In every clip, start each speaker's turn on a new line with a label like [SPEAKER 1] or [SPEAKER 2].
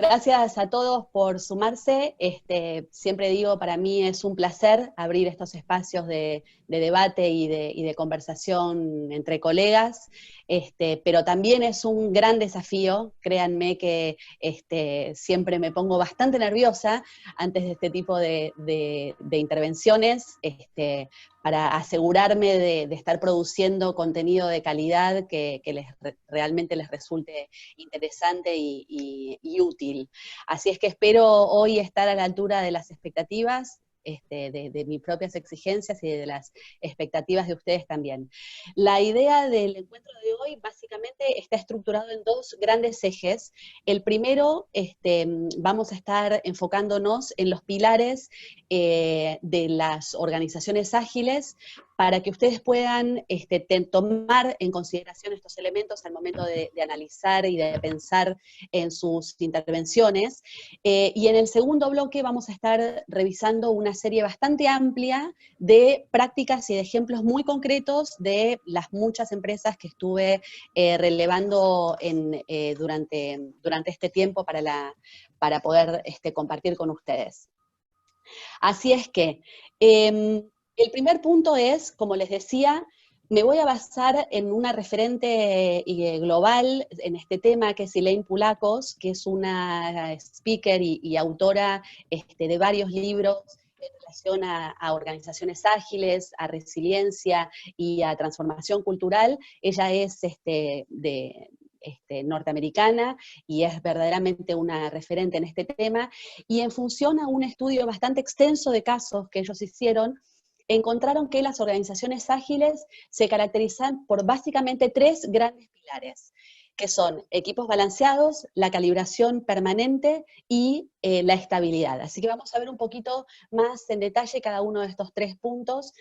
[SPEAKER 1] Gracias a todos por sumarse. Siempre digo, para mí es un placer abrir estos espacios de debate y de conversación entre colegas, pero también es un gran desafío. Créanme que siempre me pongo bastante nerviosa antes de este tipo de intervenciones, para asegurarme de estar produciendo contenido de calidad que realmente les resulte interesante y útil. Así es que espero hoy estar a la altura de las expectativas, de mis propias exigencias y de las expectativas de ustedes también. La idea del encuentro de hoy básicamente está estructurado en dos grandes ejes. El primero, vamos a estar enfocándonos en los pilares de las organizaciones ágiles para que ustedes puedan tomar en consideración estos elementos al momento de analizar y de pensar en sus intervenciones. Y en el segundo bloque vamos a estar revisando una serie bastante amplia de prácticas y de ejemplos muy concretos de las muchas empresas que estuve relevando durante este tiempo para poder compartir con ustedes. Así es que el primer punto es, como les decía, me voy a basar en una referente global en este tema, que es Elaine Pulakos, que es una speaker y autora de varios libros en relación a organizaciones ágiles, a resiliencia y a transformación cultural. Ella es norteamericana y es verdaderamente una referente en este tema, y en función a un estudio bastante extenso de casos que ellos hicieron, encontraron que las organizaciones ágiles se caracterizan por básicamente tres grandes pilares, que son equipos balanceados, la calibración permanente y la estabilidad. Así que vamos a ver un poquito más en detalle cada uno de estos tres puntos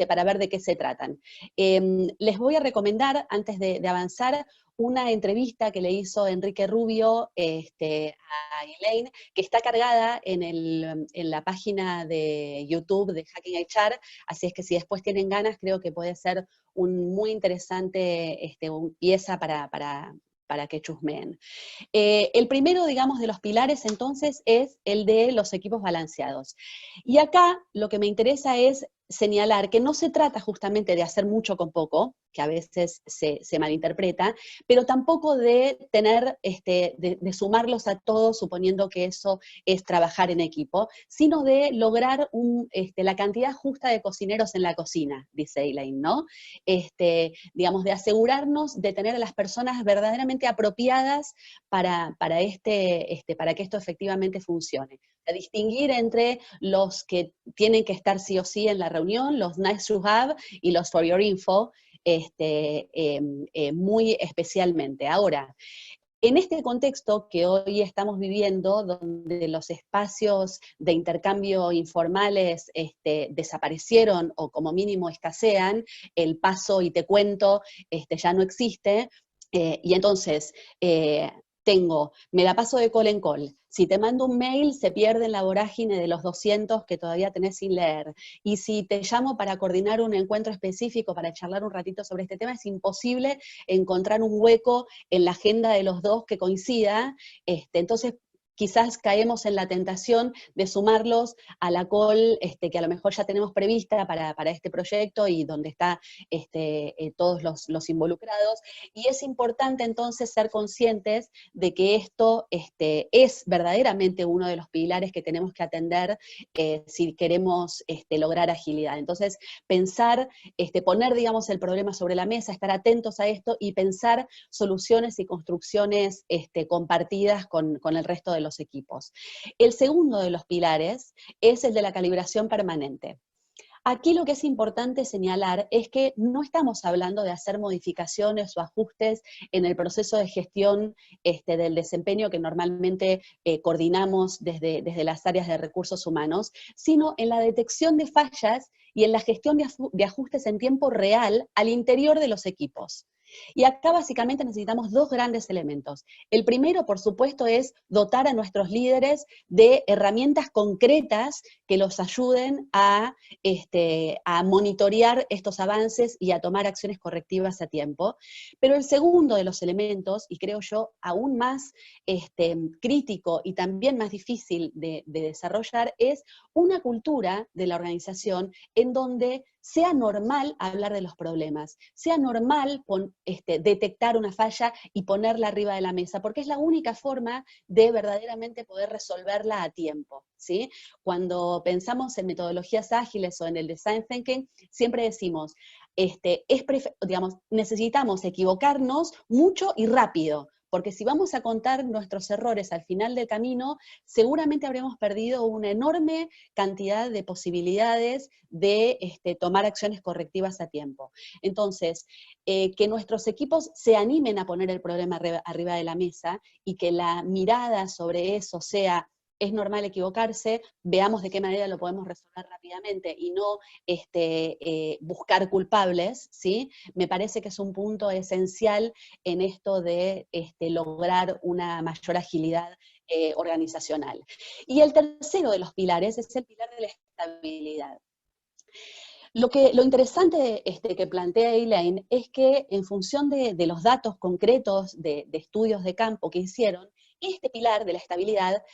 [SPEAKER 1] para ver de qué se tratan. Les voy a recomendar, antes de avanzar, una entrevista que le hizo Enrique Rubio a Elaine, que está cargada en la página de YouTube de Hacking HR, así es que si después tienen ganas, creo que puede ser un muy interesante pieza para que chusmeen. El primero, digamos, de los pilares, entonces, es el de los equipos balanceados. Y acá lo que me interesa es señalar que no se trata justamente de hacer mucho con poco, que a veces se malinterpreta, pero tampoco de tener, de sumarlos a todos, suponiendo que eso es trabajar en equipo, sino de lograr la cantidad justa de cocineros en la cocina, dice Elaine, ¿no? Digamos, de asegurarnos de tener a las personas verdaderamente apropiadas para que esto efectivamente funcione. A distinguir entre los que tienen que estar sí o sí en la reunión, los nice to have y los for your info, muy especialmente. Ahora, en este contexto que hoy estamos viviendo, donde los espacios de intercambio informales desaparecieron o como mínimo escasean, el paso y te cuento ya no existe, y entonces me la paso de call en call. Si te mando un mail, se pierde en la vorágine de los 200 que todavía tenés sin leer. Y si te llamo para coordinar un encuentro específico, para charlar un ratito sobre este tema, es imposible encontrar un hueco en la agenda de los dos que coincida. Entonces, quizás caemos en la tentación de sumarlos a la call que a lo mejor ya tenemos prevista para este proyecto y donde está todos los involucrados. Y es importante entonces ser conscientes de que esto es verdaderamente uno de los pilares que tenemos que atender si queremos lograr agilidad. Entonces, pensar, poner, digamos, el problema sobre la mesa, estar atentos a esto y pensar soluciones y construcciones compartidas con el resto de los equipos. El segundo de los pilares es el de la calibración permanente. Aquí lo que es importante señalar es que no estamos hablando de hacer modificaciones o ajustes en el proceso de gestión del desempeño que normalmente coordinamos desde las áreas de recursos humanos, sino en la detección de fallas y en la gestión de ajustes en tiempo real al interior de los equipos. Y acá básicamente necesitamos dos grandes elementos. El primero, por supuesto, es dotar a nuestros líderes de herramientas concretas que los ayuden a monitorear estos avances y a tomar acciones correctivas a tiempo. Pero el segundo de los elementos, y creo yo aún más crítico y también más difícil de desarrollar, es una cultura de la organización en donde sea normal hablar de los problemas, sea normal detectar una falla y ponerla arriba de la mesa, porque es la única forma de verdaderamente poder resolverla a tiempo, ¿sí? Cuando pensamos en metodologías ágiles o en el design thinking, siempre decimos, digamos, necesitamos equivocarnos mucho y rápido, porque si vamos a contar nuestros errores al final del camino, seguramente habremos perdido una enorme cantidad de posibilidades de tomar acciones correctivas a tiempo. Entonces, que nuestros equipos se animen a poner el problema arriba de la mesa y que la mirada sobre eso sea: es normal equivocarse, veamos de qué manera lo podemos resolver rápidamente y no buscar culpables, ¿sí? Me parece que es un punto esencial en esto de lograr una mayor agilidad organizacional. Y el tercero de los pilares es el pilar de la estabilidad. Lo interesante que plantea Elaine es que en función de los datos concretos de estudios de campo que hicieron, este pilar de la estabilidad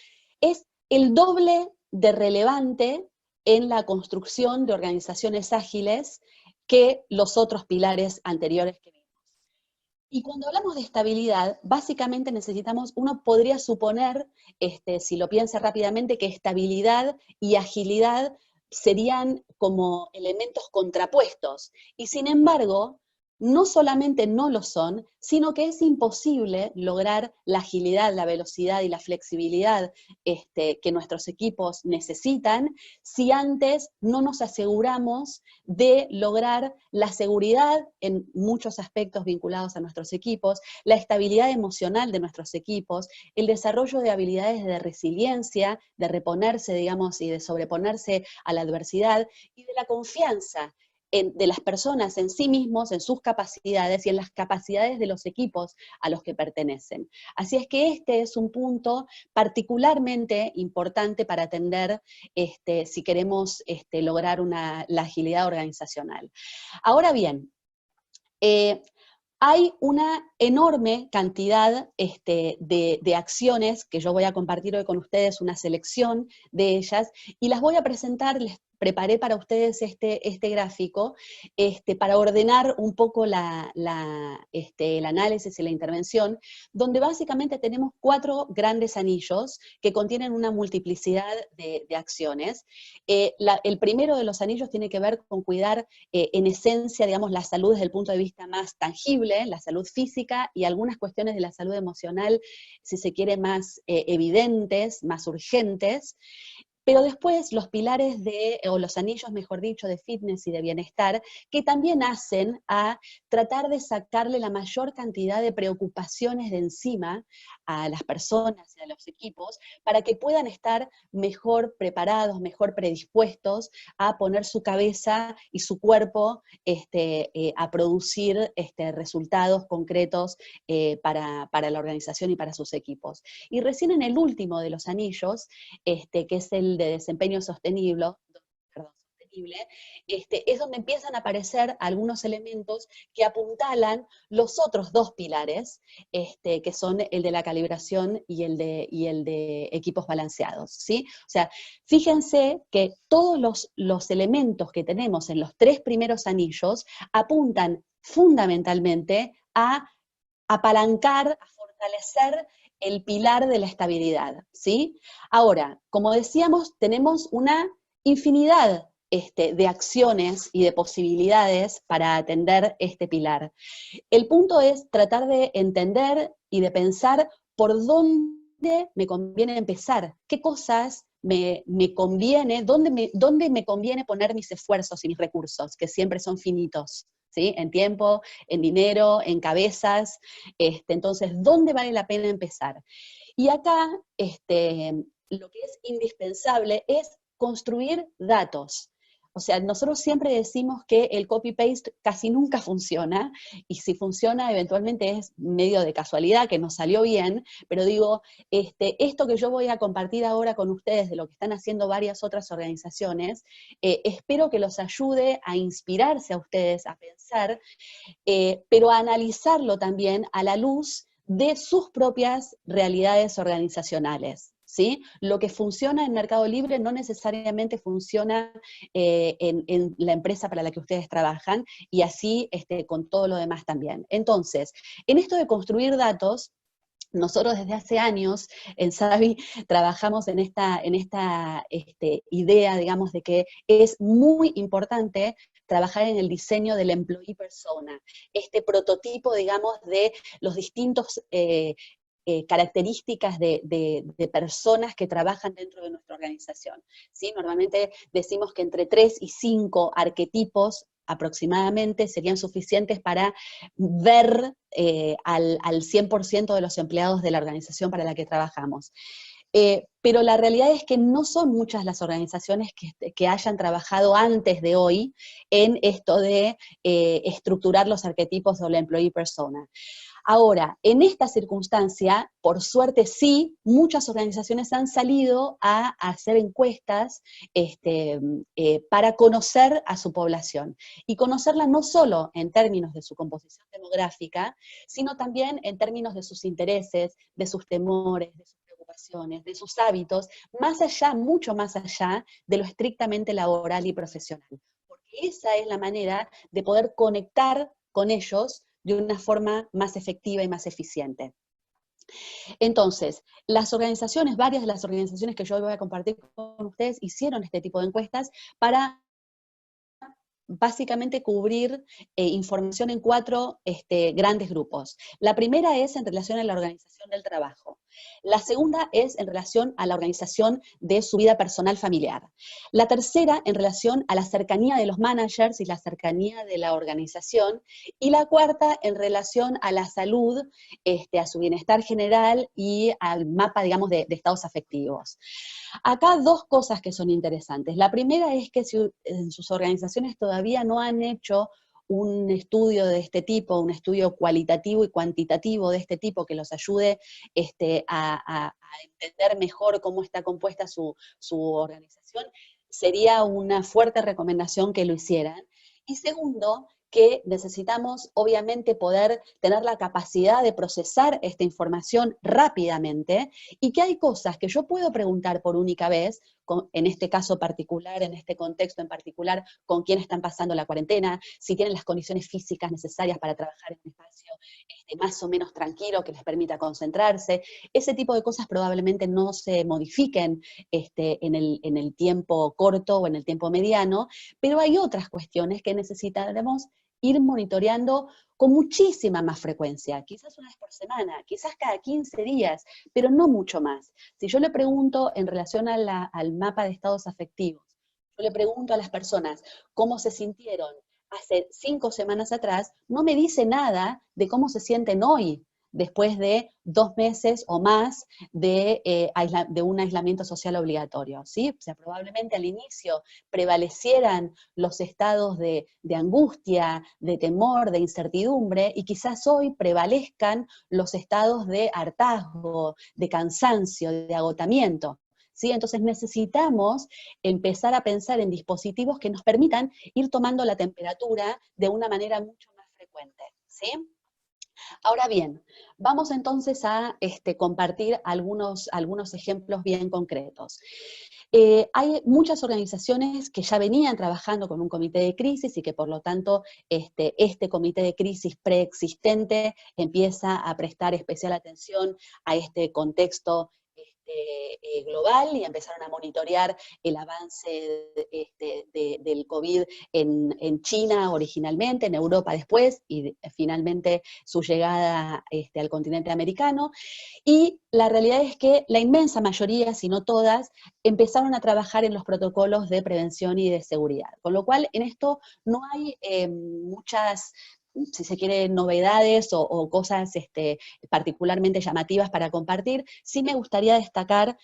[SPEAKER 1] es el doble de relevante en la construcción de organizaciones ágiles que los otros pilares anteriores que vimos. Y cuando hablamos de estabilidad, básicamente necesitamos, uno podría suponer, si lo piensa rápidamente, que estabilidad y agilidad serían como elementos contrapuestos. Y sin embargo, no solamente no lo son, sino que es imposible lograr la agilidad, la velocidad y la flexibilidad que nuestros equipos necesitan si antes no nos aseguramos de lograr la seguridad en muchos aspectos vinculados a nuestros equipos, la estabilidad emocional de nuestros equipos, el desarrollo de habilidades de resiliencia, de reponerse, digamos, y de sobreponerse a la adversidad, y de la confianza de las personas en sí mismos, en sus capacidades y en las capacidades de los equipos a los que pertenecen. Así es que este es un punto particularmente importante para atender si queremos lograr la agilidad organizacional. Ahora bien, hay una enorme cantidad de acciones que yo voy a compartir hoy con ustedes, una selección de ellas, y las voy a presentar. Les preparé para ustedes este gráfico para ordenar un poco el análisis y la intervención, donde básicamente tenemos 4 grandes anillos que contienen una multiplicidad de acciones. El primero de los anillos tiene que ver con cuidar en esencia, digamos, la salud desde el punto de vista más tangible, la salud física, y algunas cuestiones de la salud emocional, si se quiere, más evidentes, más urgentes. Pero después los pilares o los anillos, mejor dicho, de fitness y de bienestar, que también hacen a tratar de sacarle la mayor cantidad de preocupaciones de encima a las personas y a los equipos, para que puedan estar mejor preparados, mejor predispuestos a poner su cabeza y su cuerpo a producir resultados concretos para la organización y para sus equipos. Y recién en el último de los anillos, que es el de desempeño sostenible, es donde empiezan a aparecer algunos elementos que apuntalan los otros 2 pilares, que son el de la calibración y el de equipos balanceados, ¿sí? O sea, fíjense que todos los elementos que tenemos en los 3 primeros anillos apuntan fundamentalmente a apalancar, a fortalecer el pilar de la estabilidad, ¿sí? Ahora, como decíamos, tenemos una infinidad de acciones y de posibilidades para atender este pilar. El punto es tratar de entender y de pensar por dónde me conviene empezar, qué cosas me conviene, dónde me conviene poner mis esfuerzos y mis recursos, que siempre son finitos, ¿sí? En tiempo, en dinero, en cabezas. Entonces, ¿dónde vale la pena empezar? Y acá lo que es indispensable es construir datos. O sea, nosotros siempre decimos que el copy-paste casi nunca funciona, y si funciona eventualmente es medio de casualidad que nos salió bien, pero digo, esto que yo voy a compartir ahora con ustedes de lo que están haciendo varias otras organizaciones, espero que los ayude a inspirarse a ustedes, a pensar, pero a analizarlo también a la luz de sus propias realidades organizacionales. ¿Sí? Lo que funciona en Mercado Libre no necesariamente funciona en la empresa para la que ustedes trabajan, y así con todo lo demás también. Entonces, en esto de construir datos, nosotros desde hace años en Savi trabajamos en esta idea, digamos, de que es muy importante trabajar en el diseño del employee persona, este prototipo, digamos, de los distintos características de personas que trabajan dentro de nuestra organización. ¿Sí? Normalmente decimos que entre 3 y 5 arquetipos aproximadamente serían suficientes para ver al 100% de los empleados de la organización para la que trabajamos. Pero la realidad es que no son muchas las organizaciones que hayan trabajado antes de hoy en esto de estructurar los arquetipos de la employee persona. Ahora, en esta circunstancia, por suerte sí, muchas organizaciones han salido a hacer encuestas para conocer a su población, y conocerla no solo en términos de su composición demográfica, sino también en términos de sus intereses, de sus temores, de sus preocupaciones, de sus hábitos, más allá, mucho más allá de lo estrictamente laboral y profesional. Porque esa es la manera de poder conectar con ellos de una forma más efectiva y más eficiente. Entonces, las organizaciones, varias de las organizaciones que yo hoy voy a compartir con ustedes, hicieron este tipo de encuestas para básicamente cubrir información en 4 grandes grupos. La primera es en relación a la organización del trabajo. La segunda es en relación a la organización de su vida personal familiar. La tercera en relación a la cercanía de los managers y la cercanía de la organización. Y la cuarta en relación a la salud, a su bienestar general y al mapa, digamos, de estados afectivos. Acá 2 cosas que son interesantes. La primera es que si en sus organizaciones todavía no han hecho un estudio de este tipo, un estudio cualitativo y cuantitativo de este tipo que los ayude a entender mejor cómo está compuesta su organización, sería una fuerte recomendación que lo hicieran. Y segundo, que necesitamos obviamente poder tener la capacidad de procesar esta información rápidamente, y que hay cosas que yo puedo preguntar por única vez, en este caso particular, en este contexto en particular, con quién están pasando la cuarentena, si tienen las condiciones físicas necesarias para trabajar en un espacio más o menos tranquilo que les permita concentrarse. Ese tipo de cosas probablemente no se modifiquen en el tiempo corto o en el tiempo mediano, pero hay otras cuestiones que necesitaremos ir monitoreando con muchísima más frecuencia, quizás una vez por semana, quizás cada 15 días, pero no mucho más. Si yo le pregunto en relación al mapa de estados afectivos, yo le pregunto a las personas cómo se sintieron hace 5 semanas atrás, no me dice nada de cómo se sienten hoy, después de 2 meses o más de un aislamiento social obligatorio, ¿sí? O sea, probablemente al inicio prevalecieran los estados de angustia, de temor, de incertidumbre, y quizás hoy prevalezcan los estados de hartazgo, de cansancio, de agotamiento. ¿Sí? Entonces necesitamos empezar a pensar en dispositivos que nos permitan ir tomando la temperatura de una manera mucho más frecuente. ¿Sí? Ahora bien, vamos entonces a compartir algunos ejemplos bien concretos. Hay muchas organizaciones que ya venían trabajando con un comité de crisis, y que por lo tanto este comité de crisis preexistente empieza a prestar especial atención a este contexto global, y empezaron a monitorear el avance del COVID en China originalmente, en Europa después, y finalmente su llegada al continente americano. Y la realidad es que la inmensa mayoría, si no todas, empezaron a trabajar en los protocolos de prevención y de seguridad. Con lo cual, en esto no hay muchas, si se quiere, novedades o cosas particularmente llamativas para compartir. Sí me gustaría destacar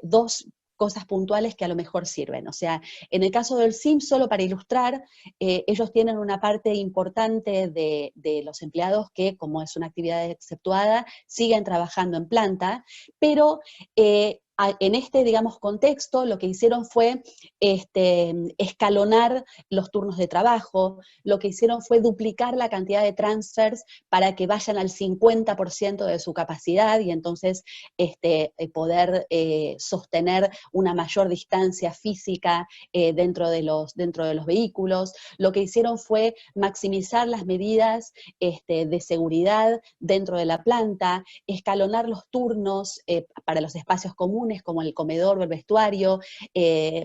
[SPEAKER 1] 2 cosas puntuales que a lo mejor sirven. O sea, en el caso del SIM, solo para ilustrar, ellos tienen una parte importante de los empleados que, como es una actividad exceptuada, siguen trabajando en planta, pero en este, digamos, contexto, lo que hicieron fue escalonar los turnos de trabajo, lo que hicieron fue duplicar la cantidad de transfers para que vayan al 50% de su capacidad y entonces poder sostener una mayor distancia física dentro de los vehículos. Lo que hicieron fue maximizar las medidas de seguridad dentro de la planta, escalonar los turnos para los espacios comunes, como el comedor o el vestuario,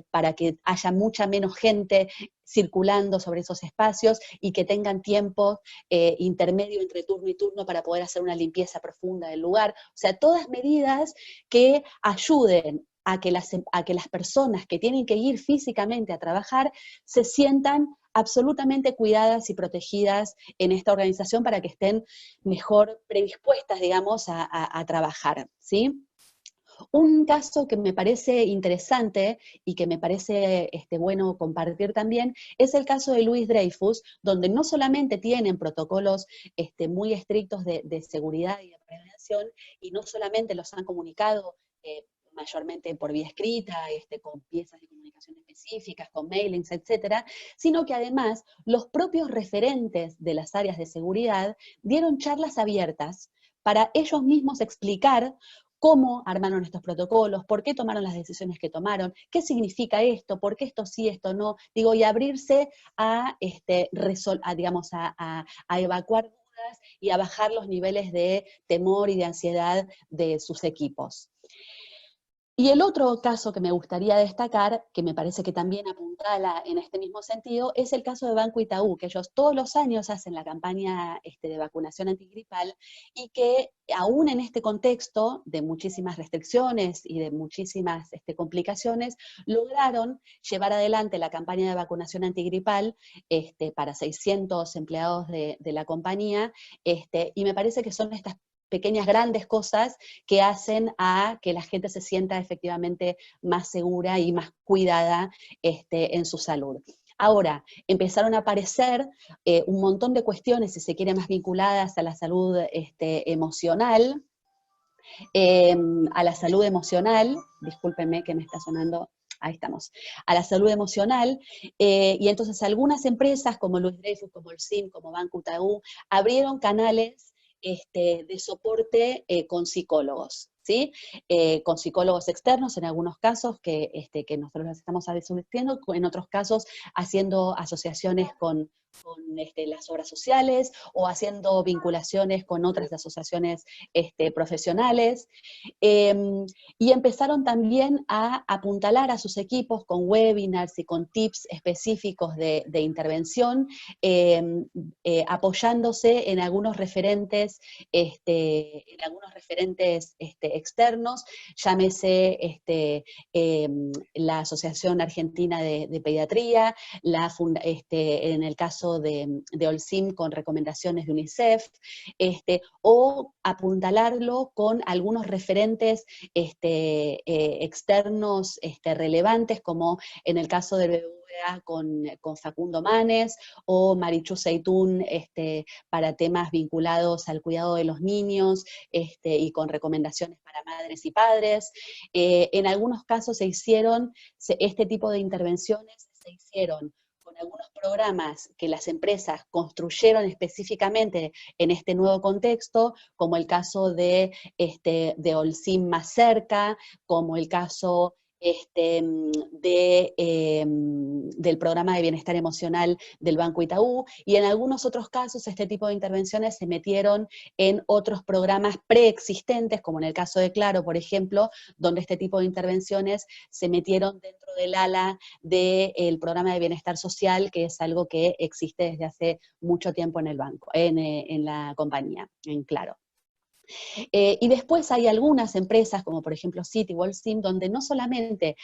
[SPEAKER 1] para que haya mucha menos gente circulando sobre esos espacios y que tengan tiempo intermedio entre turno y turno para poder hacer una limpieza profunda del lugar. O sea, todas medidas que ayuden a que las personas que tienen que ir físicamente a trabajar se sientan absolutamente cuidadas y protegidas en esta organización para que estén mejor predispuestas, digamos, a trabajar, ¿sí? Un caso que me parece interesante y que me parece bueno compartir también es el caso de Louis Dreyfus, donde no solamente tienen protocolos muy estrictos de seguridad y de prevención, y no solamente los han comunicado mayormente por vía escrita, con piezas de comunicación específicas, con mailings, etcétera, sino que además los propios referentes de las áreas de seguridad dieron charlas abiertas para ellos mismos explicar cómo armaron estos protocolos, por qué tomaron las decisiones que tomaron, qué significa esto, por qué esto sí, esto no, digo, y abrirse digamos, a evacuar dudas y a bajar los niveles de temor y de ansiedad de sus equipos. Y el otro caso que me gustaría destacar, que me parece que también apuntala en este mismo sentido, es el caso de Banco Itaú, que ellos todos los años hacen la campaña de vacunación antigripal y que aún en este contexto de muchísimas restricciones y de muchísimas complicaciones, lograron llevar adelante la campaña de vacunación antigripal para 600 empleados de la compañía, y me parece que son estas pequeñas, grandes cosas que hacen a que la gente se sienta efectivamente más segura y más cuidada en su salud. Ahora, empezaron a aparecer un montón de cuestiones, si se quiere, más vinculadas a la salud emocional, discúlpenme que me está sonando, ahí estamos, a la salud emocional, y entonces algunas empresas como Louis Dreyfus, como el SIM, como Banco Itaú, abrieron canales de soporte con psicólogos, ¿sí? Con psicólogos externos en algunos casos que nosotros los estamos asistiendo, en otros casos haciendo asociaciones con las obras sociales o haciendo vinculaciones con otras asociaciones profesionales. Y empezaron también a apuntalar a sus equipos con webinars y con tips específicos de intervención, apoyándose en algunos referentes, externos, llámese la Asociación Argentina de Pediatría, en el caso de Olsim con recomendaciones de UNICEF, o apuntalarlo con algunos referentes externos relevantes, como en el caso del BBVA con Facundo Manes, o Marichu Seitún para temas vinculados al cuidado de los niños, y con recomendaciones para madres y padres. En algunos casos este tipo de intervenciones se hicieron con algunos programas que las empresas construyeron específicamente en este nuevo contexto, como el caso de Olsim Más Cerca, como el caso del programa de bienestar emocional del Banco Itaú, y en algunos otros casos este tipo de intervenciones se metieron en otros programas preexistentes, como en el caso de Claro, por ejemplo, donde este tipo de intervenciones se metieron dentro del ala del programa de bienestar social, que es algo que existe desde hace mucho tiempo en el banco, en la compañía, en Claro. Y después hay algunas empresas, como por ejemplo City o Olsim, donde no solamente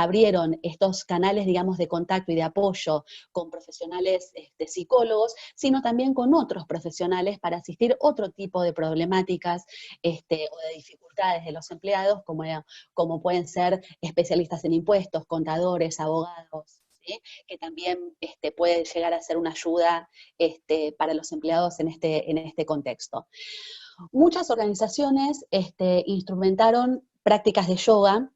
[SPEAKER 1] abrieron estos canales, digamos, de contacto y de apoyo con profesionales psicólogos, sino también con otros profesionales para asistir otro tipo de problemáticas o de dificultades de los empleados, como pueden ser especialistas en impuestos, contadores, abogados, ¿sí? Que también puede llegar a ser una ayuda para los empleados en este contexto. Muchas organizaciones instrumentaron prácticas de yoga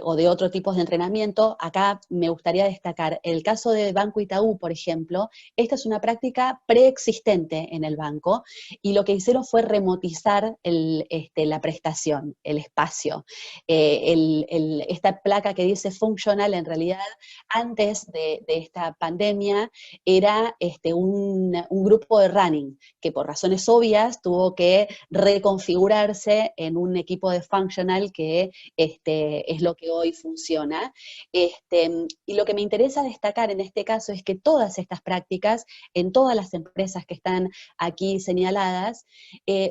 [SPEAKER 1] o de otro tipo de entrenamiento. Acá me gustaría destacar el caso de Banco Itaú, por ejemplo. Esta es una práctica preexistente en el banco, y lo que hicieron fue remotizar la prestación, el espacio. Esta placa que dice funcional, en realidad, antes de esta pandemia, era un grupo de running, que por razones obvias tuvo que reconfigurarse en un equipo de functional que es lo que hoy funciona. Y lo que me interesa destacar en este caso es que todas estas prácticas, en todas las empresas que están aquí señaladas,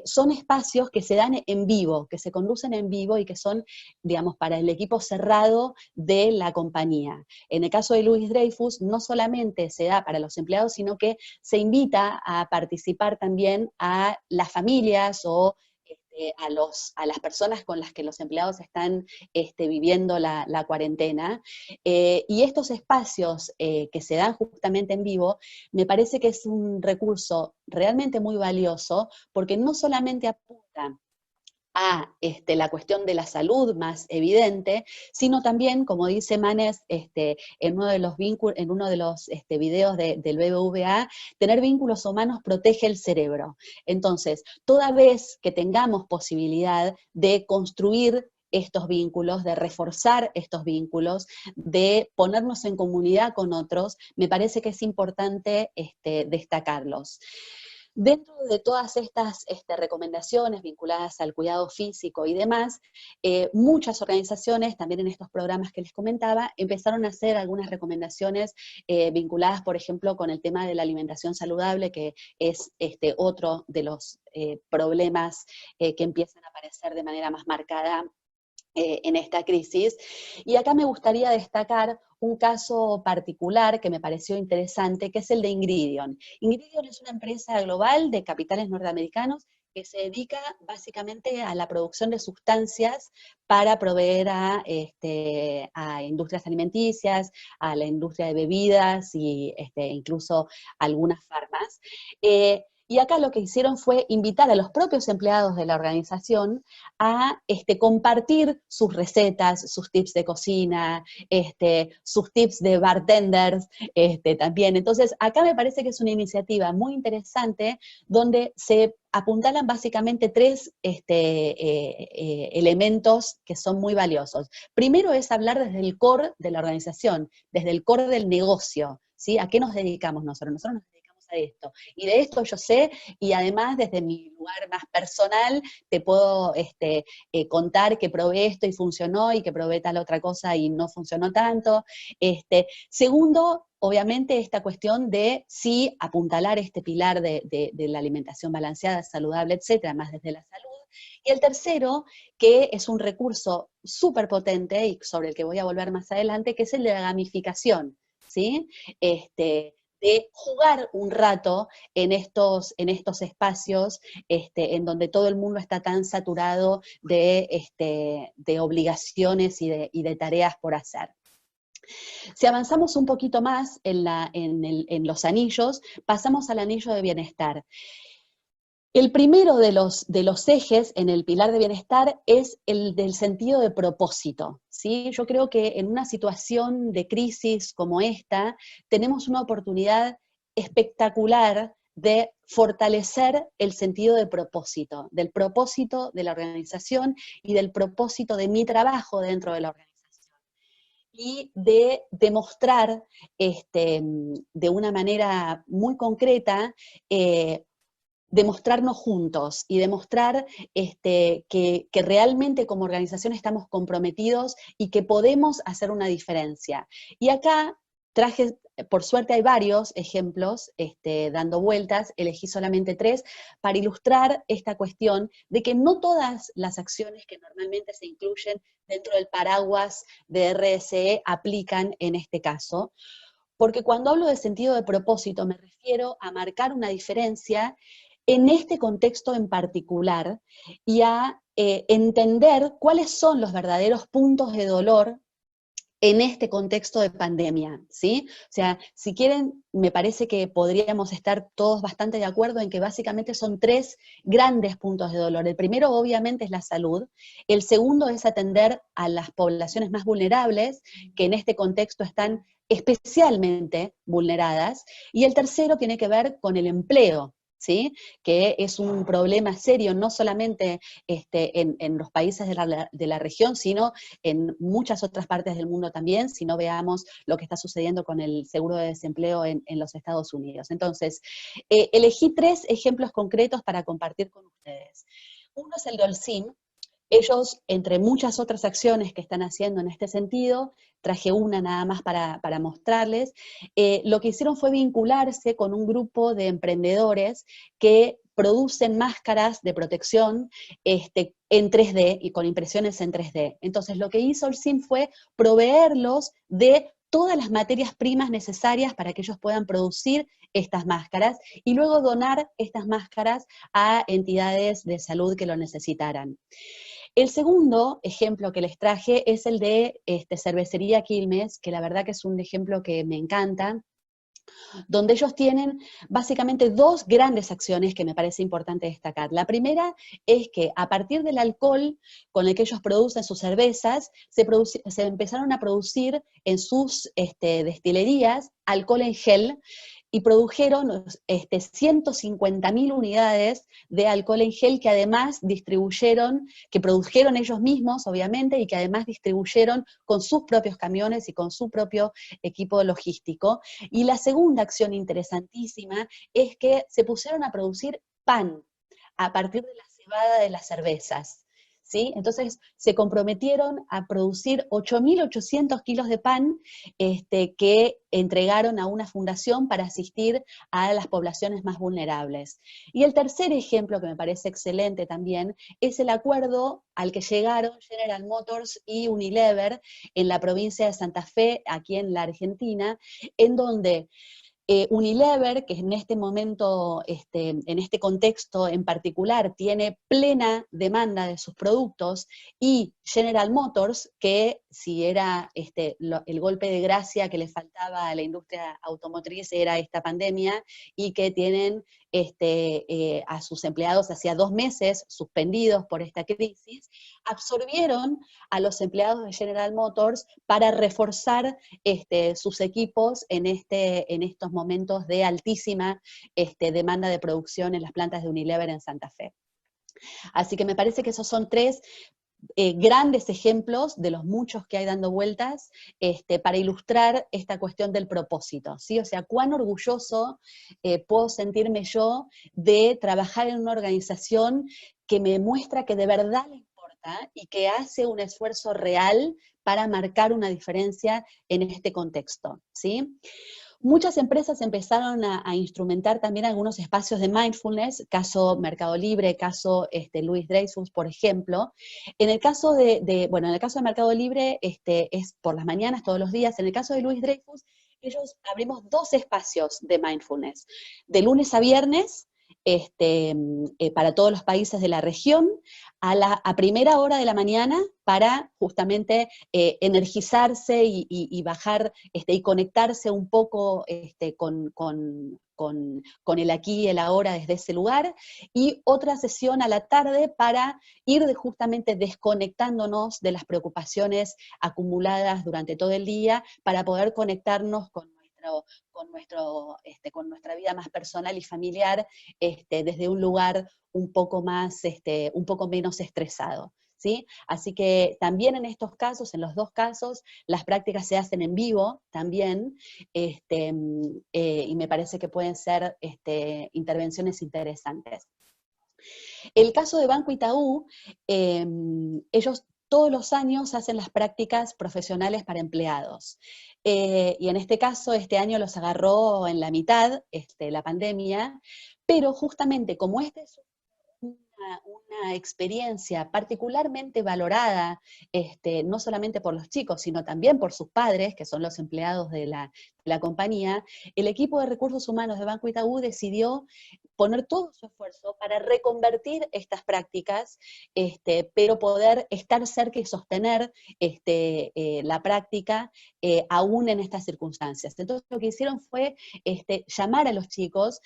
[SPEAKER 1] son espacios que se dan en vivo, que se conducen en vivo y que son, digamos, para el equipo cerrado de la compañía. En el caso de Louis Dreyfus, no solamente se da para los empleados, sino que se invita a participar también a las familias o a las personas con las que los empleados están viviendo la cuarentena. Y estos espacios que se dan justamente en vivo, me parece que es un recurso realmente muy valioso, porque no solamente apunta a la cuestión de la salud más evidente, sino también, como dice Manes en uno de los videos del BBVA, tener vínculos humanos protege el cerebro. Entonces, toda vez que tengamos posibilidad de construir estos vínculos, de reforzar estos vínculos, de ponernos en comunidad con otros, me parece que es importante destacarlos. Dentro de todas estas recomendaciones vinculadas al cuidado físico y demás, muchas organizaciones, también en estos programas que les comentaba, empezaron a hacer algunas recomendaciones vinculadas, por ejemplo, con el tema de la alimentación saludable, que es otro de los problemas que empiezan a aparecer de manera más marcada en esta crisis. Y acá me gustaría destacar un caso particular que me pareció interesante, que es el de Ingredion. Ingredion es una empresa global de capitales norteamericanos que se dedica básicamente a la producción de sustancias para proveer a industrias alimenticias, a la industria de bebidas y incluso algunas farmas. Y acá lo que hicieron fue invitar a los propios empleados de la organización a compartir sus recetas, sus tips de cocina, sus tips de bartenders también. Entonces, acá me parece que es una iniciativa muy interesante donde se apuntalan básicamente tres elementos que son muy valiosos. Primero es hablar desde el core de la organización, desde el core del negocio, ¿sí? ¿A qué nos dedicamos nosotros? Nosotros nos dedicamos a esto. Y de esto yo sé, y además desde mi lugar más personal te puedo contar que probé esto y funcionó, y que probé tal otra cosa y no funcionó tanto. Segundo, obviamente esta cuestión de sí apuntalar este pilar de la alimentación balanceada, saludable, etcétera, más desde la salud. Y el tercero, que es un recurso súper potente y sobre el que voy a volver más adelante, que es el de la gamificación, ¿sí? De jugar un rato en estos espacios en donde todo el mundo está tan saturado de obligaciones y de tareas por hacer. Si avanzamos un poquito más en los anillos, pasamos al anillo de bienestar. El primero de los ejes en el pilar de bienestar es el del sentido de propósito, ¿sí? Yo creo que en una situación de crisis como esta, tenemos una oportunidad espectacular de fortalecer el sentido de propósito, del propósito de la organización y del propósito de mi trabajo dentro de la organización. Y de demostrar de una manera muy concreta demostrarnos juntos y demostrar que realmente como organización estamos comprometidos y que podemos hacer una diferencia. Y acá traje por suerte hay varios ejemplos dando vueltas, elegí solamente 3 para ilustrar esta cuestión de que no todas las acciones que normalmente se incluyen dentro del paraguas de RSE aplican en este caso, porque cuando hablo de sentido de propósito me refiero a marcar una diferencia en este contexto en particular y a entender cuáles son los verdaderos puntos de dolor en este contexto de pandemia, ¿sí? O sea, si quieren, me parece que podríamos estar todos bastante de acuerdo en que básicamente son 3 grandes puntos de dolor. El primero, obviamente, es la salud. El segundo es atender a las poblaciones más vulnerables, que en este contexto están especialmente vulneradas. Y el tercero tiene que ver con el empleo, ¿sí? Que es un problema serio, no solamente en los países de la región, sino en muchas otras partes del mundo también, si no veamos lo que está sucediendo con el seguro de desempleo en los Estados Unidos. Entonces, elegí 3 ejemplos concretos para compartir con ustedes. Uno es el de Holcim. Ellos, entre muchas otras acciones que están haciendo en este sentido, traje una nada más para mostrarles, lo que hicieron fue vincularse con un grupo de emprendedores que producen máscaras de protección en 3D y con impresiones en 3D. Entonces lo que hizo Holcim fue proveerlos de todas las materias primas necesarias para que ellos puedan producir estas máscaras y luego donar estas máscaras a entidades de salud que lo necesitaran. El segundo ejemplo que les traje es el de Cervecería Quilmes, que la verdad que es un ejemplo que me encanta, donde ellos tienen básicamente 2 grandes acciones que me parece importante destacar. La primera es que a partir del alcohol con el que ellos producen sus cervezas, se empezaron a producir en sus destilerías alcohol en gel, y produjeron 150.000 unidades de alcohol en gel que además distribuyeron, que produjeron ellos mismos, obviamente, y que además distribuyeron con sus propios camiones y con su propio equipo logístico. Y la segunda acción interesantísima es que se pusieron a producir pan a partir de la cebada de las cervezas. ¿Sí? Entonces se comprometieron a producir 8.800 kilos de pan que entregaron a una fundación para asistir a las poblaciones más vulnerables. Y el tercer ejemplo que me parece excelente también es el acuerdo al que llegaron General Motors y Unilever en la provincia de Santa Fe, aquí en la Argentina, en donde Unilever, que en este momento, en este contexto en particular, tiene plena demanda de sus productos, y General Motors, que si era el golpe de gracia que le faltaba a la industria automotriz era esta pandemia, y que tienen a sus empleados hacía 2 meses suspendidos por esta crisis, absorbieron a los empleados de General Motors para reforzar sus equipos en estos momentos de altísima demanda de producción en las plantas de Unilever en Santa Fe. Así que me parece que esos son 3 grandes ejemplos de los muchos que hay dando vueltas para ilustrar esta cuestión del propósito, ¿sí? O sea, cuán orgulloso puedo sentirme yo de trabajar en una organización que me muestra que de verdad le importa y que hace un esfuerzo real para marcar una diferencia en este contexto, ¿sí? Muchas empresas empezaron a instrumentar también algunos espacios de mindfulness, caso Mercado Libre, caso Louis Dreyfus, por ejemplo. En el caso en el caso de Mercado Libre es por las mañanas, todos los días. En el caso de Louis Dreyfus, ellos abrimos 2 espacios de mindfulness, de lunes a viernes, para todos los países de la región, a primera hora de la mañana, para justamente energizarse y bajar y conectarse un poco con el aquí y el ahora desde ese lugar, y otra sesión a la tarde para ir justamente desconectándonos de las preocupaciones acumuladas durante todo el día, para poder conectarnos con nuestra vida más personal y familiar desde un lugar un poco menos estresado, ¿sí? Así que también en estos casos, en los 2 casos, las prácticas se hacen en vivo también, y me parece que pueden ser intervenciones interesantes. El caso de Banco Itaú, ellos todos los años hacen las prácticas profesionales para empleados. Y en este caso, este año los agarró en la mitad, la pandemia, pero justamente como este es una experiencia particularmente valorada, no solamente por los chicos, sino también por sus padres, que son los empleados de la compañía, el equipo de recursos humanos de Banco Itaú decidió poner todo su esfuerzo para reconvertir estas prácticas, pero poder estar cerca y sostener la práctica aún en estas circunstancias. Entonces lo que hicieron fue llamar a los chicos,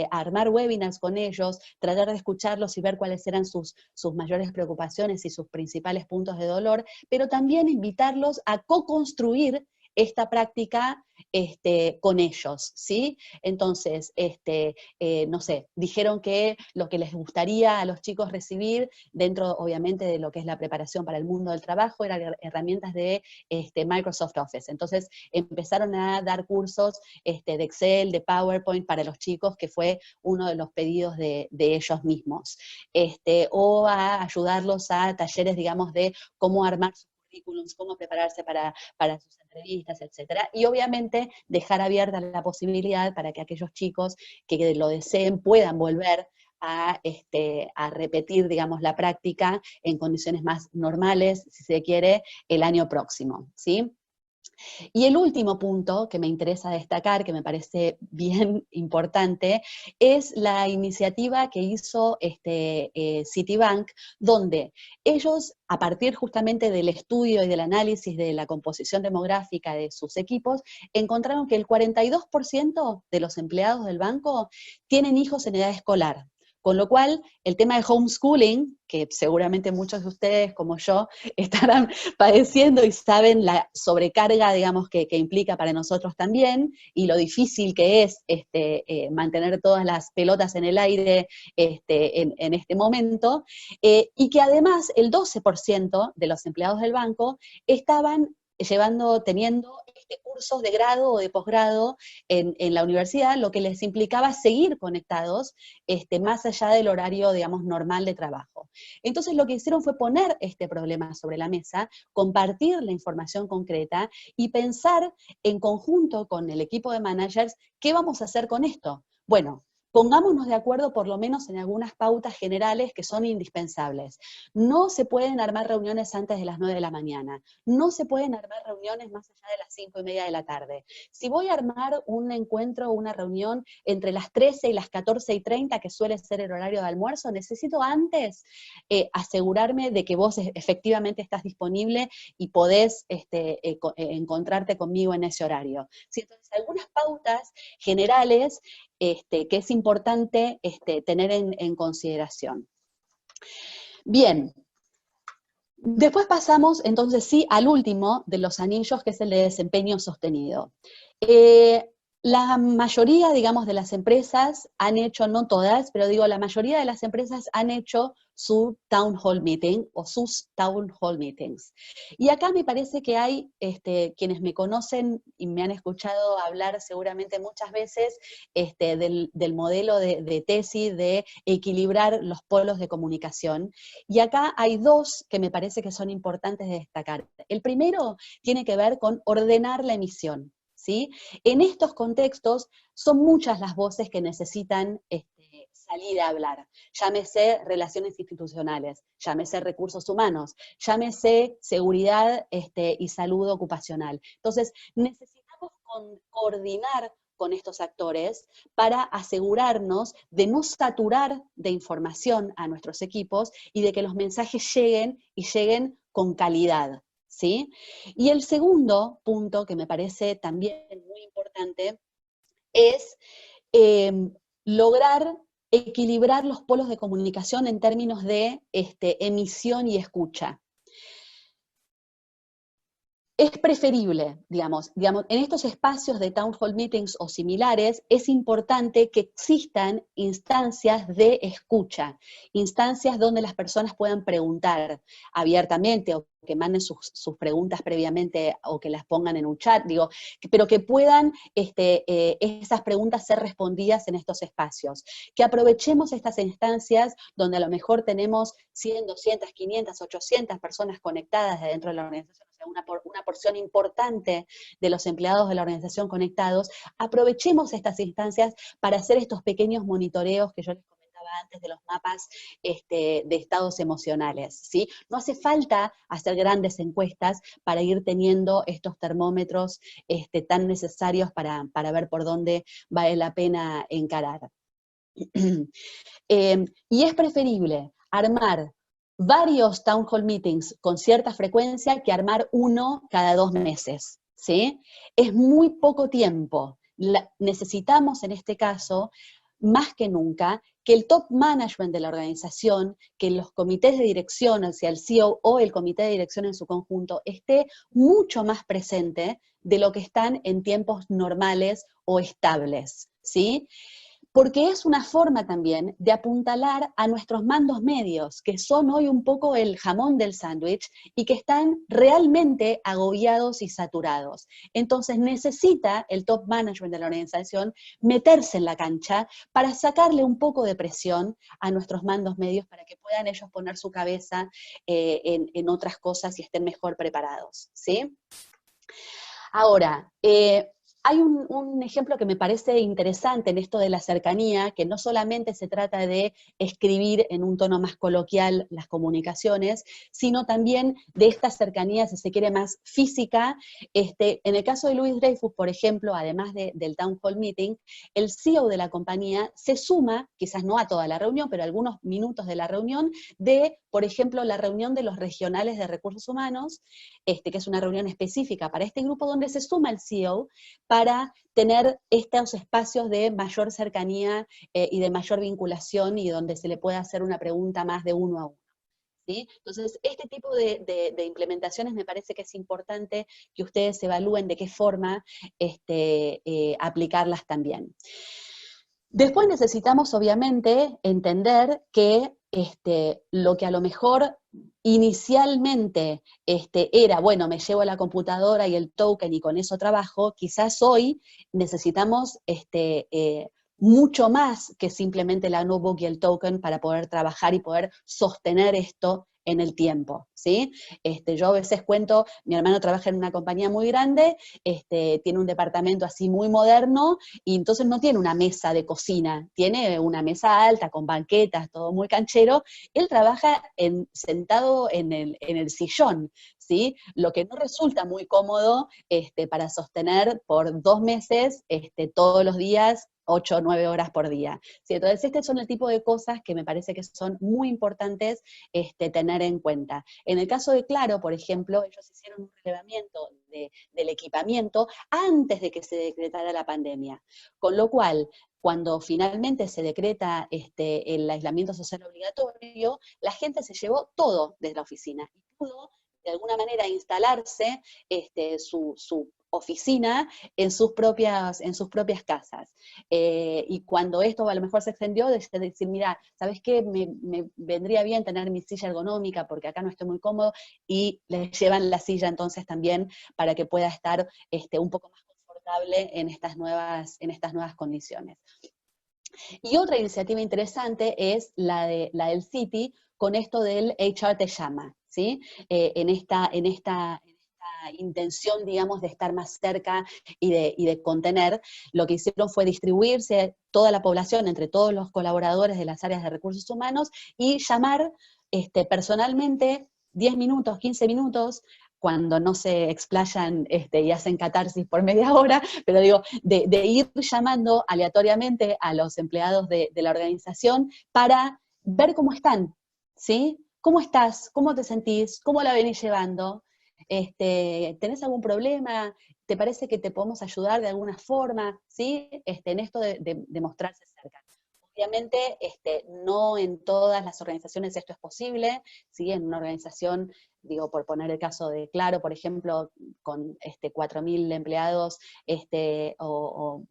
[SPEAKER 1] armar webinars con ellos, tratar de escucharlos y ver cuáles eran sus mayores preocupaciones y sus principales puntos de dolor, pero también invitarlos a co-construir esta práctica con ellos, ¿sí? Entonces, no sé, dijeron que lo que les gustaría a los chicos recibir, dentro obviamente de lo que es la preparación para el mundo del trabajo, eran herramientas de Microsoft Office. Entonces, empezaron a dar cursos de Excel, de PowerPoint para los chicos, que fue uno de los pedidos de ellos mismos. O a ayudarlos a talleres, digamos, de cómo armar sus currículums, cómo prepararse para sus entrevistas, etcétera. Y obviamente dejar abierta la posibilidad para que aquellos chicos que lo deseen puedan volver a repetir, digamos, la práctica en condiciones más normales, si se quiere, el año próximo, ¿sí? Y el último punto que me interesa destacar, que me parece bien importante, es la iniciativa que hizo Citibank, donde ellos, a partir justamente del estudio y del análisis de la composición demográfica de sus equipos, encontraron que el 42% de los empleados del banco tienen hijos en edad escolar. Con lo cual, el tema de homeschooling, que seguramente muchos de ustedes, como yo, estarán padeciendo y saben la sobrecarga, digamos, que implica para nosotros también, y lo difícil que es mantener todas las pelotas en el aire en este momento, y que además el 12% de los empleados del banco estaban teniendo cursos de grado o de posgrado en la universidad, lo que les implicaba seguir conectados más allá del horario, digamos, normal de trabajo. Entonces lo que hicieron fue poner este problema sobre la mesa, compartir la información concreta y pensar en conjunto con el equipo de managers, ¿qué vamos a hacer con esto? Bueno, pongámonos de acuerdo por lo menos en algunas pautas generales que son indispensables. No se pueden armar reuniones antes de las 9 de la mañana, no se pueden armar reuniones más allá de las 5:30 de la tarde. Si voy a armar un encuentro o una reunión entre las 13 y las 14:30, que suele ser el horario de almuerzo, necesito antes asegurarme de que vos efectivamente estás disponible y podés encontrarte conmigo en ese horario. ¿Sí? Entonces, algunas pautas generales que es importante tener en consideración. Bien, después pasamos entonces sí al último de los anillos, que es el de desempeño sostenido. La mayoría, digamos, de las empresas han hecho, no todas, pero digo, la mayoría de las empresas han hecho su town hall meeting o sus town hall meetings. Y acá me parece que hay quienes me conocen y me han escuchado hablar seguramente muchas veces del modelo de tesis de equilibrar los polos de comunicación. Y acá hay dos que me parece que son importantes de destacar. El primero tiene que ver con ordenar la emisión. ¿Sí? En estos contextos son muchas las voces que necesitan salir a hablar. Llámese relaciones institucionales, llámese recursos humanos, llámese seguridad y salud ocupacional. Entonces, necesitamos coordinar con estos actores para asegurarnos de no saturar de información a nuestros equipos y de que los mensajes lleguen y lleguen con calidad. ¿Sí? Y el segundo punto que me parece también muy importante es lograr equilibrar los polos de comunicación en términos de emisión y escucha. es preferible, digamos, en estos espacios de town hall meetings o similares, es importante que existan instancias de escucha, instancias donde las personas puedan preguntar abiertamente o que manden sus preguntas previamente o que las pongan en un chat, digo, pero que puedan esas preguntas ser respondidas en estos espacios. Que aprovechemos estas instancias donde a lo mejor tenemos 100, 200, 500, 800 personas conectadas dentro de la organización, o sea, una porción importante de los empleados de la organización conectados, aprovechemos estas instancias para hacer estos pequeños monitoreos que yo les comentaba antes de los mapas de estados emocionales, ¿sí? No hace falta hacer grandes encuestas para ir teniendo estos termómetros tan necesarios para ver por dónde vale la pena encarar. Y es preferible armar varios town hall meetings con cierta frecuencia que armar uno cada 2 meses, ¿sí? Es muy poco tiempo. Necesitamos en este caso, más que nunca, que el top management de la organización, que los comités de dirección, o sea, el CEO o el comité de dirección en su conjunto, esté mucho más presente de lo que están en tiempos normales o estables, ¿sí? Porque es una forma también de apuntalar a nuestros mandos medios, que son hoy un poco el jamón del sándwich y que están realmente agobiados y saturados. Entonces necesita el top management de la organización meterse en la cancha para sacarle un poco de presión a nuestros mandos medios para que puedan ellos poner su cabeza en otras cosas y estén mejor preparados, ¿sí? Ahora, hay un ejemplo que me parece interesante en esto de la cercanía, que no solamente se trata de escribir en un tono más coloquial las comunicaciones, sino también de esta cercanía, si se quiere, más física. En el caso de Louis Dreyfus, por ejemplo, además del Town Hall Meeting, el CEO de la compañía se suma, quizás no a toda la reunión, pero algunos minutos de la reunión, de, por ejemplo, la reunión de los regionales de recursos humanos, que es una reunión específica para este grupo, donde se suma el CEO para tener estos espacios de mayor cercanía y de mayor vinculación y donde se le pueda hacer una pregunta más de uno a uno. ¿Sí? Entonces, este tipo de implementaciones me parece que es importante que ustedes evalúen de qué forma aplicarlas también. Después necesitamos, obviamente, entender que lo que a lo mejor inicialmente era, bueno, me llevo la computadora y el token y con eso trabajo, quizás hoy necesitamos mucho más que simplemente la notebook y el token para poder trabajar y poder sostener esto en el tiempo, ¿sí? Yo a veces cuento, mi hermano trabaja en una compañía muy grande, tiene un departamento así muy moderno, y entonces no tiene una mesa de cocina, tiene una mesa alta con banquetas, todo muy canchero. Él trabaja sentado en el sillón, ¿sí? Lo que no resulta muy cómodo para sostener por 2 meses todos los días 8 o 9 horas por día. ¿Sí? Entonces, este son el tipo de cosas que me parece que son muy importantes tener en cuenta. En el caso de Claro, por ejemplo, ellos hicieron un relevamiento del equipamiento antes de que se decretara la pandemia. Con lo cual, cuando finalmente se decreta el aislamiento social obligatorio, la gente se llevó todo desde la oficina y pudo de alguna manera instalarse su oficina en sus propias casas. Y cuando esto a lo mejor se extendió, de decir, mira, ¿sabes qué? Me vendría bien tener mi silla ergonómica porque acá no estoy muy cómodo, y les llevan la silla entonces también para que pueda estar un poco más confortable en estas nuevas condiciones. Y otra iniciativa interesante es la del City, con esto del HR te llama, ¿sí? En esta intención, digamos, de estar más cerca y de contener, lo que hicieron fue distribuirse toda la población entre todos los colaboradores de las áreas de recursos humanos y llamar personalmente 10 minutos, 15 minutos, cuando no se explayan y hacen catarsis por media hora, pero digo, de ir llamando aleatoriamente a los empleados de la organización para ver cómo están, ¿sí? ¿Cómo estás? ¿Cómo te sentís? ¿Cómo la venís llevando? ¿Tenés algún problema? ¿Te parece que te podemos ayudar de alguna forma? ¿Sí? En esto de mostrarse cerca. Obviamente, no en todas las organizaciones esto es posible, ¿sí? En una organización, digo, por poner el caso de Claro, por ejemplo, con 4.000 empleados, o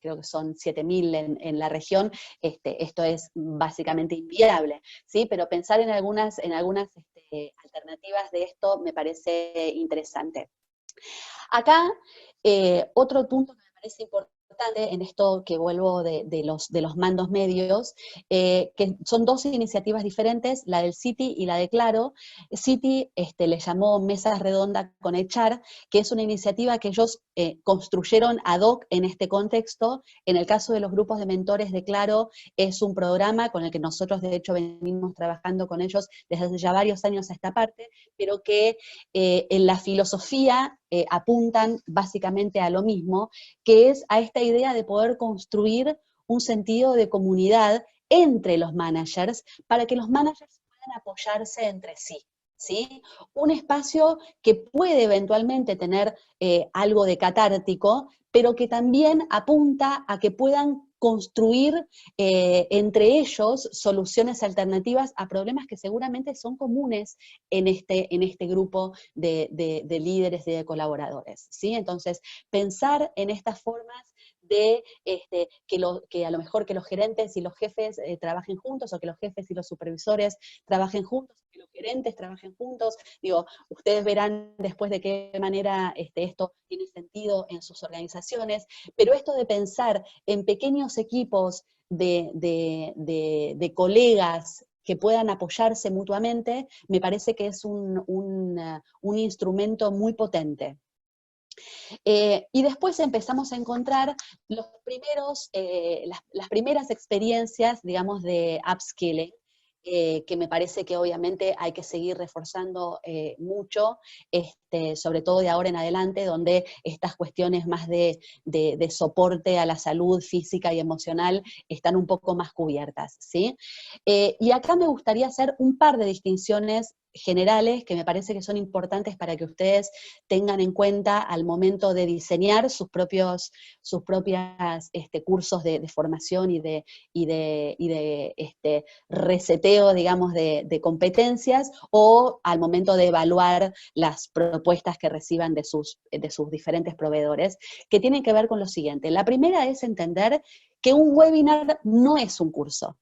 [SPEAKER 1] creo que son 7.000 en la región, esto es básicamente inviable, ¿sí? Pero pensar en algunas alternativas de esto me parece interesante. Acá, otro punto que me parece importante en esto que vuelvo de los mandos medios, que son dos iniciativas diferentes, la del Citi y la de Claro. Citi le llamó Mesa Redonda con HR, que es una iniciativa que ellos construyeron ad hoc en este contexto. En el caso de los grupos de mentores de Claro, es un programa con el que nosotros de hecho venimos trabajando con ellos desde hace ya varios años a esta parte, pero que en la filosofía apuntan básicamente a lo mismo, que es a esta idea de poder construir un sentido de comunidad entre los managers para que los managers puedan apoyarse entre sí. ¿Sí? Un espacio que puede eventualmente tener algo de catártico, pero que también apunta a que puedan construir entre ellos soluciones alternativas a problemas que seguramente son comunes en este grupo de líderes y de colaboradores, ¿sí? Entonces, pensar en estas formas de que a lo mejor que los gerentes y los jefes trabajen juntos, o que los jefes y los supervisores trabajen juntos, que los gerentes trabajen juntos. Digo, ustedes verán después de qué manera esto tiene sentido en sus organizaciones, pero esto de pensar en pequeños equipos de colegas que puedan apoyarse mutuamente, me parece que es un instrumento muy potente. Y después empezamos a encontrar las primeras experiencias, digamos, de upskilling, que me parece que obviamente hay que seguir reforzando mucho, sobre todo de ahora en adelante, donde estas cuestiones más de soporte a la salud física y emocional están un poco más cubiertas, ¿sí? Y acá me gustaría hacer un par de distinciones generales que me parece que son importantes para que ustedes tengan en cuenta al momento de diseñar sus propios cursos de formación y de reseteo, digamos, de competencias, o al momento de evaluar las propuestas que reciban de sus diferentes proveedores, que tienen que ver con lo siguiente. La primera es entender que un webinar no es un curso,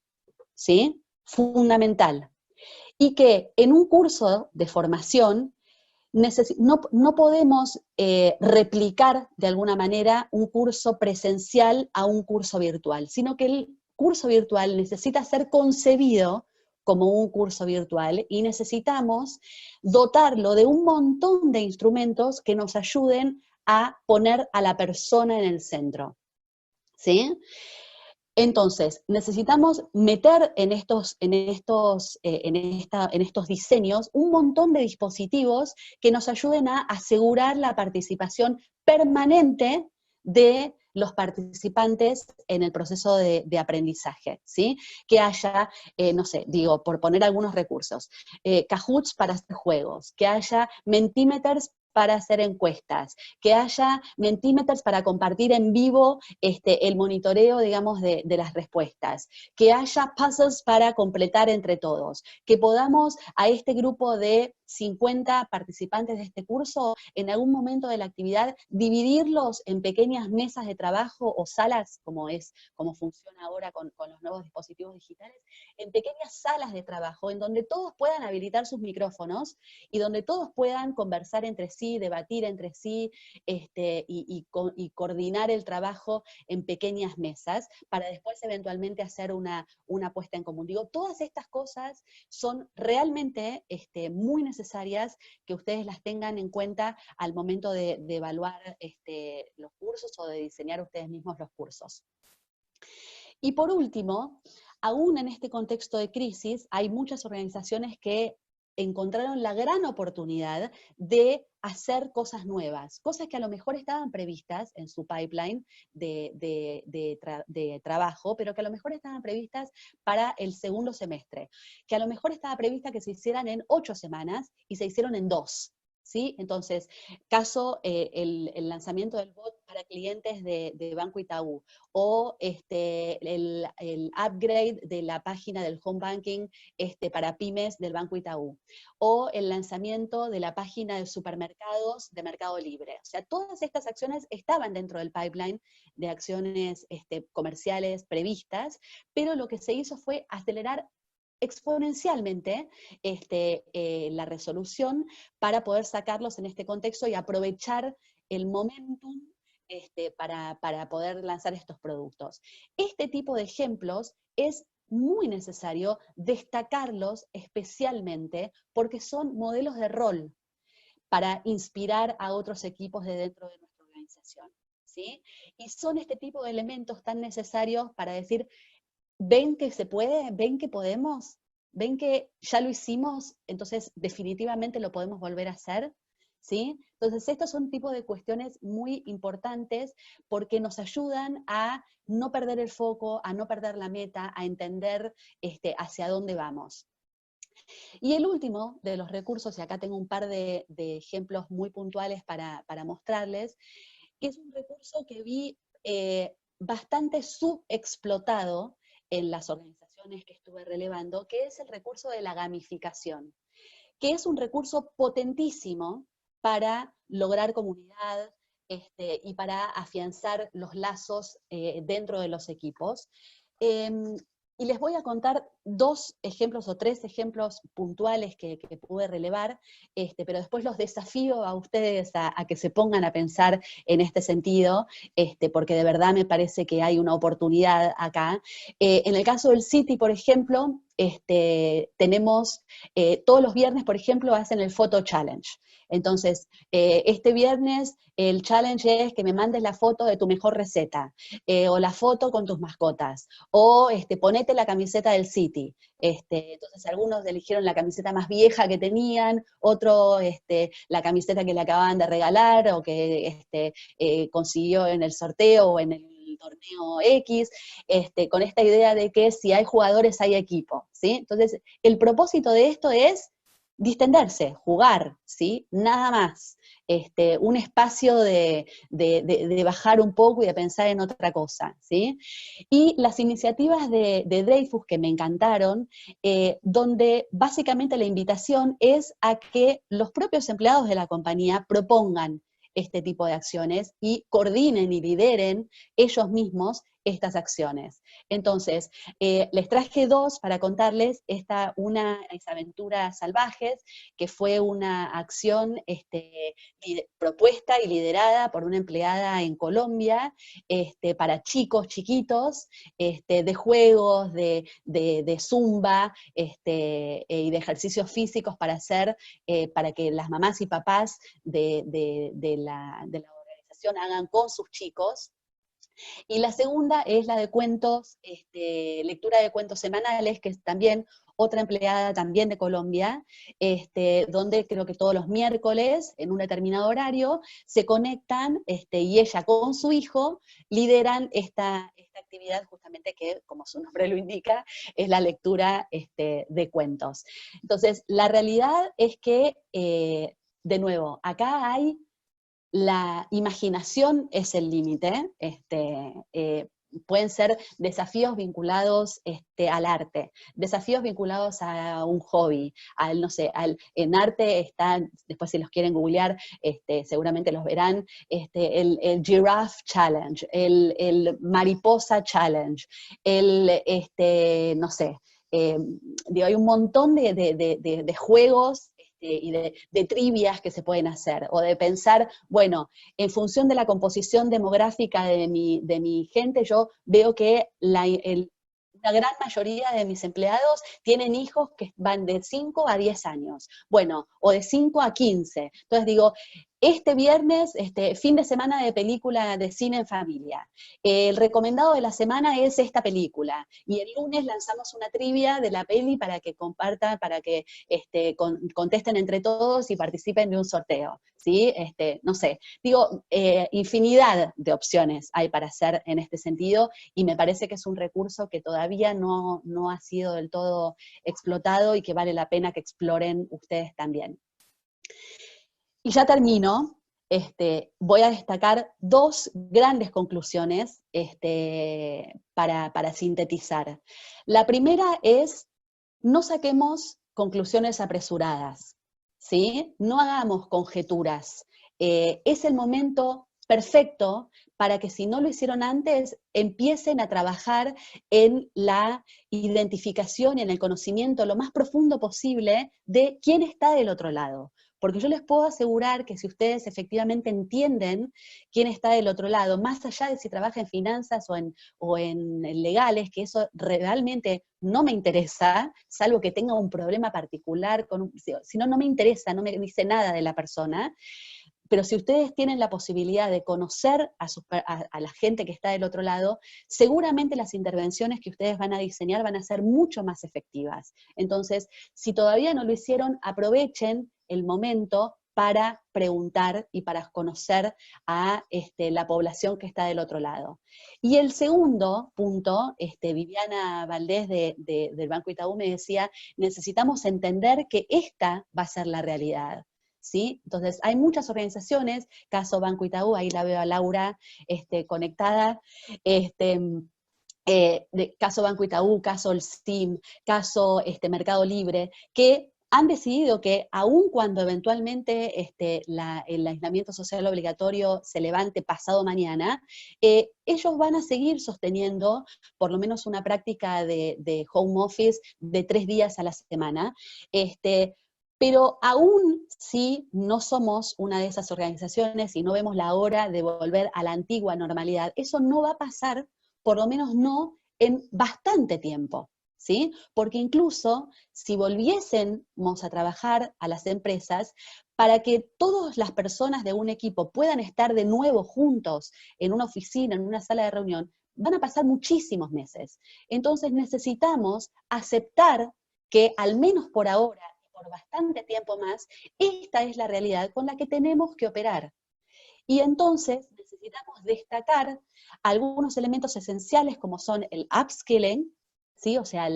[SPEAKER 1] ¿sí? Fundamental. Y que en un curso de formación no podemos replicar de alguna manera un curso presencial a un curso virtual, sino que el curso virtual necesita ser concebido como un curso virtual y necesitamos dotarlo de un montón de instrumentos que nos ayuden a poner a la persona en el centro, ¿sí? Entonces, necesitamos meter en estos diseños un montón de dispositivos que nos ayuden a asegurar la participación permanente de los participantes en el proceso de aprendizaje, ¿sí? Que haya, no sé, digo, por poner algunos recursos, Kahoots para hacer juegos, que haya Mentimeters para hacer encuestas, que haya Mentimeters para compartir en vivo el monitoreo, digamos, de las respuestas, que haya puzzles para completar entre todos, que podamos a este grupo de 50 participantes de este curso, en algún momento de la actividad, dividirlos en pequeñas mesas de trabajo o salas, como funciona ahora con los nuevos dispositivos digitales, en pequeñas salas de trabajo, en donde todos puedan habilitar sus micrófonos y donde todos puedan conversar entre sí, debatir entre sí, y coordinar el trabajo en pequeñas mesas, para después eventualmente hacer una puesta en común. Digo, todas estas cosas son realmente muy necesarias que ustedes las tengan en cuenta al momento de evaluar los cursos o de diseñar ustedes mismos los cursos. Y por último, aún en este contexto de crisis, hay muchas organizaciones que encontraron la gran oportunidad de hacer cosas nuevas, cosas que a lo mejor estaban previstas en su pipeline de trabajo, pero que a lo mejor estaban previstas para el segundo semestre, que a lo mejor estaba prevista que se hicieran en 8 semanas y se hicieron en 2. ¿Sí? Entonces, el lanzamiento del bot para clientes de Banco Itaú, o el upgrade de la página del home banking para pymes del Banco Itaú, o el lanzamiento de la página de supermercados de Mercado Libre. O sea, todas estas acciones estaban dentro del pipeline de acciones comerciales previstas, pero lo que se hizo fue acelerar exponencialmente la resolución para poder sacarlos en este contexto y aprovechar el momentum para poder lanzar estos productos. Este tipo de ejemplos es muy necesario destacarlos especialmente porque son modelos de rol para inspirar a otros equipos de dentro de nuestra organización, ¿sí? Y son este tipo de elementos tan necesarios para decir, ¿ven que se puede? ¿Ven que podemos? ¿Ven que ya lo hicimos? Entonces definitivamente lo podemos volver a hacer, ¿sí? Entonces estos son tipo de cuestiones muy importantes porque nos ayudan a no perder el foco, a no perder la meta, a entender hacia dónde vamos. Y el último de los recursos, y acá tengo un par de ejemplos muy puntuales para mostrarles, que es un recurso que vi bastante subexplotado en las organizaciones que estuve relevando, que es el recurso de la gamificación, que es un recurso potentísimo para lograr comunidad y para afianzar los lazos dentro de los equipos. Y les voy a contar 2 ejemplos o 3 ejemplos puntuales que pude relevar, pero después los desafío a ustedes a que se pongan a pensar en este sentido, porque de verdad me parece que hay una oportunidad acá. En el caso del City, por ejemplo, tenemos, todos los viernes, por ejemplo, hacen el Photo Challenge. Entonces, este viernes el challenge es que me mandes la foto de tu mejor receta, o la foto con tus mascotas, o ponete la camiseta del City. Entonces algunos eligieron la camiseta más vieja que tenían, otro la camiseta que le acababan de regalar o que consiguió en el sorteo o en el torneo X, con esta idea de que si hay jugadores hay equipo, ¿sí? Entonces el propósito de esto es distenderse, jugar, ¿sí? Nada más. Un espacio de bajar un poco y de pensar en otra cosa, ¿sí? Y las iniciativas de Dreyfus que me encantaron, donde básicamente la invitación es a que los propios empleados de la compañía propongan este tipo de acciones y coordinen y lideren ellos mismos estas acciones. Entonces, les traje 2 para contarles. Una es Aventuras Salvajes, que fue una acción propuesta y liderada por una empleada en Colombia, para chicos chiquitos, de juegos, de zumba, y de ejercicios físicos para hacer, para que las mamás y papás de la organización hagan con sus chicos. Y la segunda es la de cuentos, lectura de cuentos semanales, que es también otra empleada también de Colombia, donde creo que todos los miércoles, en un determinado horario, se conectan, y ella con su hijo lideran esta actividad justamente que, como su nombre lo indica, es la lectura de cuentos. Entonces, la realidad es que, de nuevo, acá hay la imaginación es el límite, pueden ser desafíos vinculados al arte, desafíos vinculados a un hobby, no sé, en arte están, después si los quieren googlear, seguramente los verán, el Giraffe Challenge, el Mariposa Challenge, no sé, hay un montón de juegos y de trivias que se pueden hacer, o de pensar, bueno, en función de la composición demográfica de mi gente, yo veo que la gran mayoría de mis empleados tienen hijos que van de 5 a 10 años, bueno, o de 5 a 15. Entonces digo, este viernes, fin de semana de película de cine en familia. El recomendado de la semana es esta película. Y el lunes lanzamos una trivia de la peli para que compartan, para que contesten entre todos y participen de un sorteo. ¿Sí? No sé, digo, infinidad de opciones hay para hacer en este sentido, y me parece que es un recurso que todavía no ha sido del todo explotado y que vale la pena que exploren ustedes también. Y ya termino. voy a destacar dos grandes conclusiones para sintetizar. La primera es, no saquemos conclusiones apresuradas, ¿sí? No hagamos conjeturas. Es el momento perfecto para que, si no lo hicieron antes, empiecen a trabajar en la identificación y en el conocimiento lo más profundo posible de quién está del otro lado. Porque yo les puedo asegurar que si ustedes efectivamente entienden quién está del otro lado, más allá de si trabaja en finanzas o en legales, que eso realmente no me interesa, salvo que tenga un problema particular, si no, no me interesa, no me dice nada de la persona. Pero si ustedes tienen la posibilidad de conocer a la gente que está del otro lado, seguramente las intervenciones que ustedes van a diseñar van a ser mucho más efectivas. Entonces, si todavía no lo hicieron, aprovechen el momento para preguntar y para conocer a la población que está del otro lado. Y el segundo punto, Viviana Valdés del Banco Itaú me decía, necesitamos entender que esta va a ser la realidad. ¿Sí? Entonces, hay muchas organizaciones, caso Banco Itaú, ahí la veo a Laura conectada, caso Banco Itaú, caso el STEAM, caso Mercado Libre, que han decidido que aun cuando eventualmente el aislamiento social obligatorio se levante pasado mañana, ellos van a seguir sosteniendo por lo menos una práctica de home office de 3 días a la semana. Pero aún si no somos una de esas organizaciones y no vemos la hora de volver a la antigua normalidad, eso no va a pasar, por lo menos no en bastante tiempo, ¿sí? Porque incluso si volviésemos a trabajar a las empresas, para que todas las personas de un equipo puedan estar de nuevo juntos en una oficina, en una sala de reunión, van a pasar muchísimos meses. Entonces necesitamos aceptar que al menos por ahora, por bastante tiempo más, esta es la realidad con la que tenemos que operar. Y entonces necesitamos destacar algunos elementos esenciales como son el upskilling, ¿sí? O sea,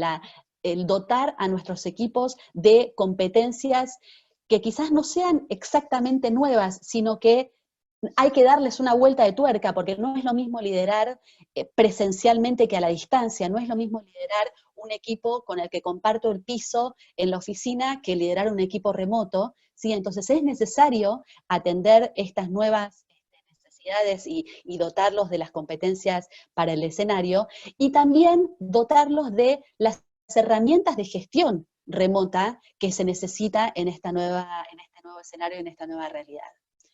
[SPEAKER 1] el dotar a nuestros equipos de competencias que quizás no sean exactamente nuevas, sino que hay que darles una vuelta de tuerca, porque no es lo mismo liderar presencialmente que a la distancia, no es lo mismo liderar un equipo con el que comparto el piso en la oficina que liderar un equipo remoto, ¿sí? Entonces es necesario atender estas nuevas necesidades y dotarlos de las competencias para el escenario, y también dotarlos de las herramientas de gestión remota que se necesita en este nuevo escenario, en esta nueva realidad.